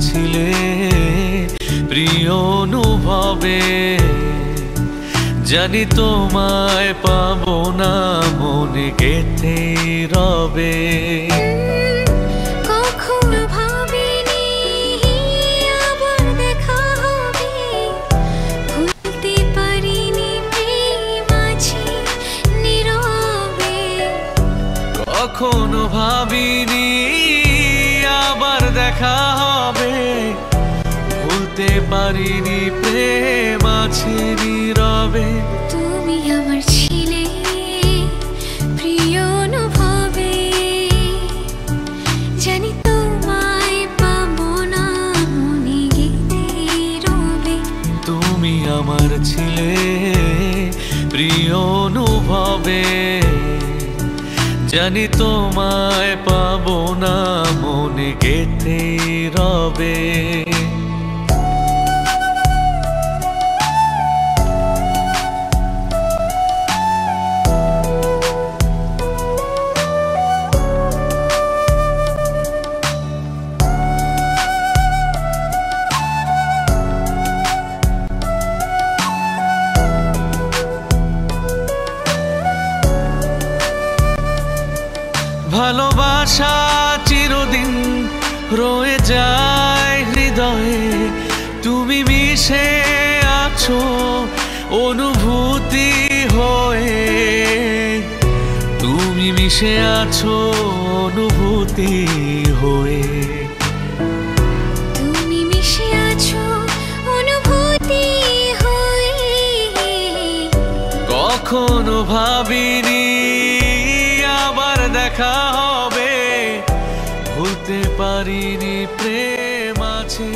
ছিলে প্রিয় অনুভবে, জানি তোমায় পাবো না মনে গেঁথেই রবে। কখনো ভাবিনি আবার দেখা হবে, ভুলতে পারিনি প্রেম আছে নীরবে। কখনো ভাবিনি আবার দেখা হবে, ভুলতে পারিনি প্রেম আছে নীরবে। তুমি আমার ছিলে প্রিয় অনুভবে, জানি তোমায় পাবো না মনে গেঁথে রবে। তুমি আমার ছিলে প্রিয় অনুভবে, জানি তোমায় পাবো না মনে গেঁথেই রবে। ভালোবাসা চিরদিন রয়ে যায় হৃদয়ে, তুমি মিশে আছো অনুভূতি হয়ে। তুমি মিশে আছো অনুভূতি হয়ে। তুমি মিশে আছো অনুভূতি হয়ে। কখনো ভাবিনি আবার দেখা হবে, ভুলতে পারিনি প্রেম আছে